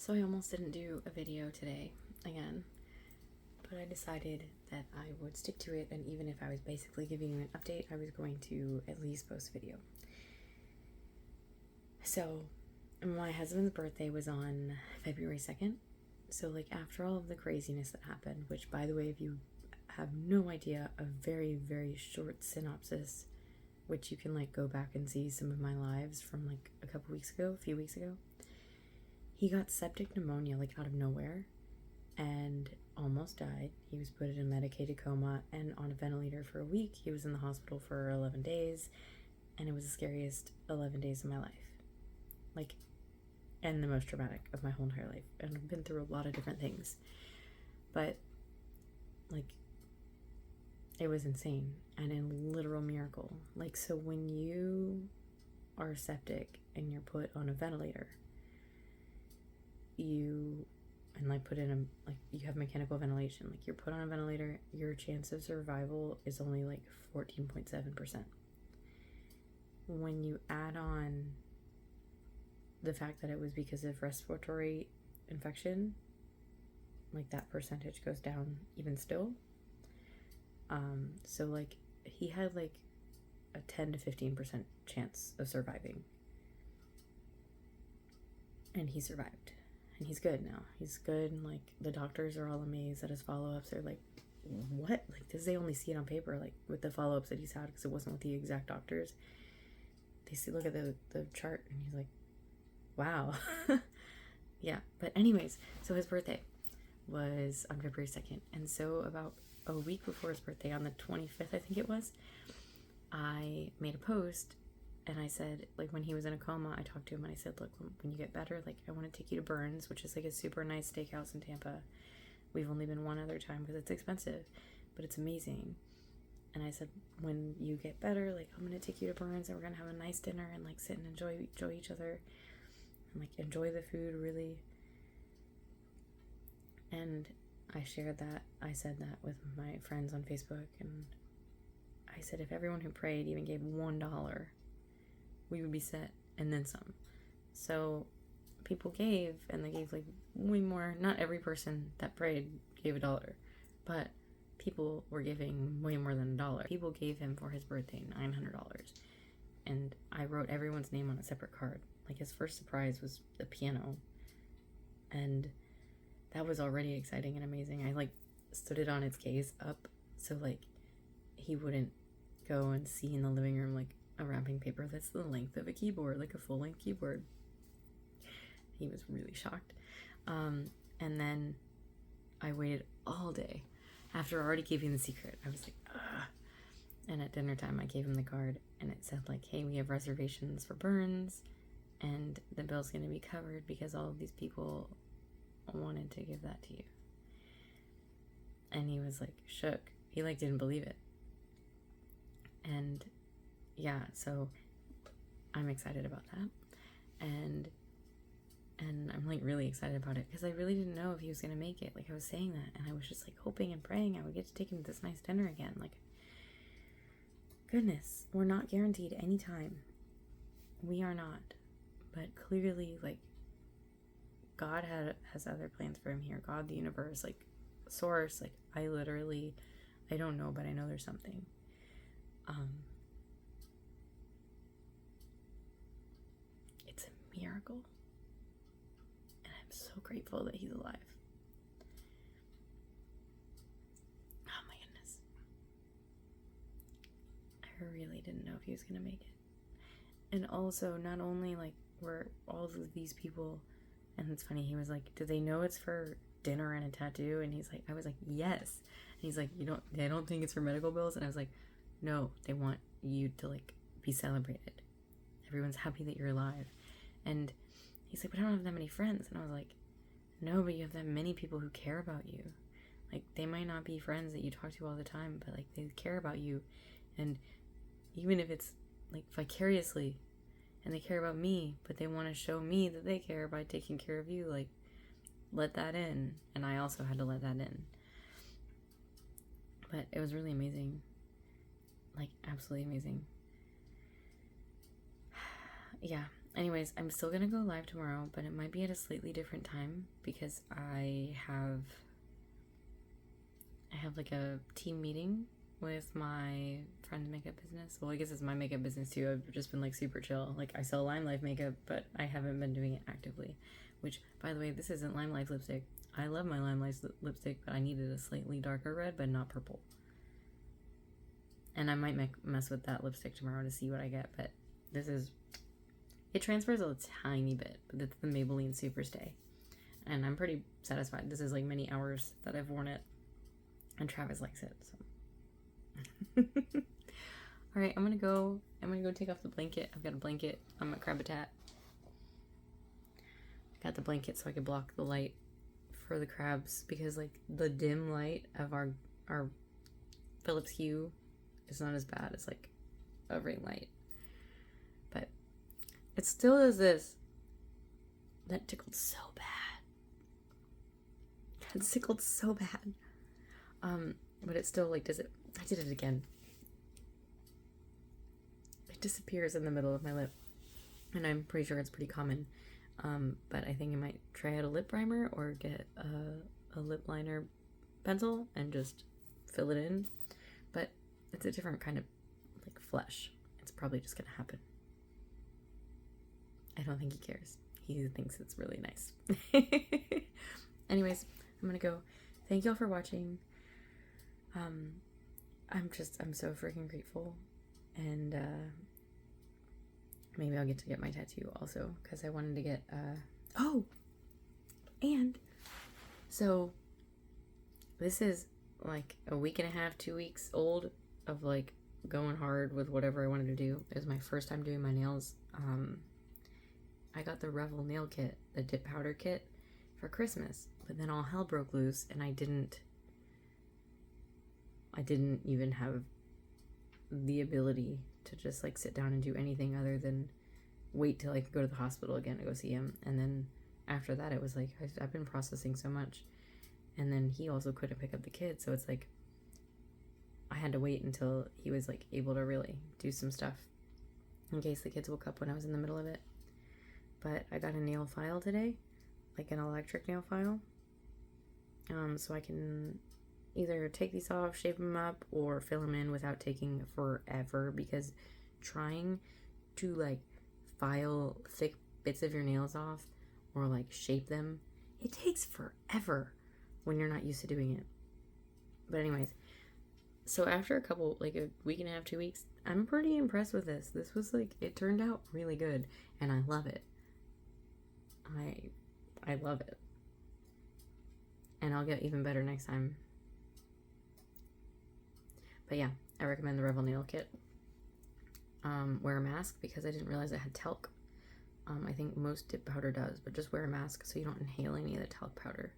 So I almost didn't do a video today again, but I decided that I would stick to it, and even if I was basically giving you an update, I was going to at least post a video. So my husband's birthday was on February 2nd. So like after all of the craziness that happened, which by the way, if you have no idea, a very, very short synopsis, which you can like go back and see some of my lives from like a few weeks ago. He got septic pneumonia like out of nowhere and almost died. He was put in a medicated coma and on a ventilator for a week. He was in the hospital for 11 days, and it was the scariest 11 days of my life. Like, and the most traumatic of my whole entire life. And I've been through a lot of different things. But, like, it was insane and a literal miracle. Like, so when you are septic and you're put on a ventilator, you have mechanical ventilation, like you're put on a ventilator, your chance of survival is only like 14.7%. When you add on the fact that it was because of respiratory infection, like that percentage goes down even still. So like he had like a 10 to 15% chance of surviving, and he survived. And he's good now. He's good. And like the doctors are all amazed at his follow-ups. They're like, what? Like, this, they only see it on paper, like with the follow-ups that he's had, because it wasn't with the exact doctors. They look at the chart, and he's like, wow. Yeah. But anyways, so his birthday was on February 2nd. And so about a week before his birthday, on the 25th, I think it was, I made a post. And I said, like, when he was in a coma, I talked to him and I said, look, when you get better, like, I want to take you to Burns, which is like a super nice steakhouse in Tampa. We've only been one other time because it's expensive, but it's amazing. And I said, when you get better, like, I'm going to take you to Burns and we're going to have a nice dinner and like sit and enjoy each other and like enjoy the food, really. And I shared that. I said that with my friends on Facebook. And I said, if everyone who prayed even gave $1, we would be set, and then some. So people gave, and they gave like way more. Not every person that prayed gave $1, but people were giving way more than $1. People gave him for his birthday $900, and I wrote everyone's name on a separate card. Like, his first surprise was the piano, and that was already exciting and amazing. I like stood it on its case up so like he wouldn't go and see in the living room like a wrapping paper that's the length of a keyboard, like a full-length keyboard. He was really shocked. And then I waited all day after already giving the secret. I was like, ugh. And at dinner time, I gave him the card, and it said like, hey, we have reservations for Burns, and the bill's going to be covered because all of these people wanted to give that to you. And he was like shook. He like didn't believe it. And yeah, so I'm excited about that, and I'm like really excited about it because I really didn't know if he was gonna make it. Like, I was saying that, and I was just like hoping and praying I would get to take him to this nice dinner again. Like, goodness, we're not guaranteed any time. We are not, but clearly, like, God has other plans for him here. God, the universe, like, source. Like, I don't know, but I know there's something. It's a miracle, and I'm so grateful that he's alive. Oh my goodness. I really didn't know if he was gonna make it. And also, not only like were all of these people, and it's funny, he was like, do they know it's for dinner and a tattoo? And he's like, I was like, yes. And he's like, I don't think it's for medical bills. And I was like, no, they want you to like be celebrated. Everyone's happy that you're alive. And he's like, but I don't have that many friends. And I was like, no, but you have that many people who care about you. Like, they might not be friends that you talk to all the time, but like they care about you. And even if it's like vicariously, and they care about me, but they want to show me that they care by taking care of you, like, let that in. And I also had to let that in. But it was really amazing. Like, absolutely amazing. Yeah, anyways, I'm still gonna go live tomorrow, but it might be at a slightly different time because I have like a team meeting with my friend's makeup business. Well, I guess it's my makeup business too. I've just been like super chill. Like I sell Lime Life makeup, but I haven't been doing it actively. Which, by the way, this isn't Lime Life lipstick. I love my Lime Life lipstick, but I needed a slightly darker red, but not purple. And I might mess with that lipstick tomorrow to see what I get, but this is... It transfers a tiny bit, but it's the Maybelline Superstay. And I'm pretty satisfied. This is like many hours that I've worn it. And Travis likes it, so... Alright, I'm gonna go take off the blanket. I've got a blanket on my Crabbitat. Got the blanket so I could block the light for the crabs, because like the dim light of our Philips Hue is not as bad as like a ring light, but it still does this. That tickled so bad. That tickled so bad. But it still like does it. I did it again. It disappears in the middle of my lip, and I'm pretty sure it's pretty common. But I think I might try out a lip primer or get a lip liner pencil and just fill it in. But it's a different kind of like flesh. It's probably just gonna happen. I don't think he cares. He thinks it's really nice. Anyways, I'm gonna go. Thank y'all for watching. I'm so freaking grateful, and maybe I'll get to get my tattoo also, because I wanted to get and so this is like a week and a half, 2 weeks old of like going hard with whatever I wanted to do. It was my first time doing my nails. I got the Revel nail kit, the dip powder kit, for Christmas, but then all hell broke loose and I didn't even have the ability to just like sit down and do anything other than wait till I could go to the hospital again to go see him. And then after that, it was like I've been processing so much, and then he also couldn't pick up the kids, so it's like I had to wait until he was like able to really do some stuff in case the kids woke up when I was in the middle of it. But I got a nail file today, like an electric nail file, so I can either take these off, shape them up, or fill them in without taking forever, because trying to like file thick bits of your nails off or like shape them, it takes forever when you're not used to doing it. But anyways, so after a week and a half, 2 weeks, I'm pretty impressed with this. This was like, it turned out really good, and I love it. I love it. And I'll get even better next time. But yeah, I recommend the Revel nail kit. Wear a mask, because I didn't realize it had talc. I think most dip powder does, but just wear a mask so you don't inhale any of the talc powder.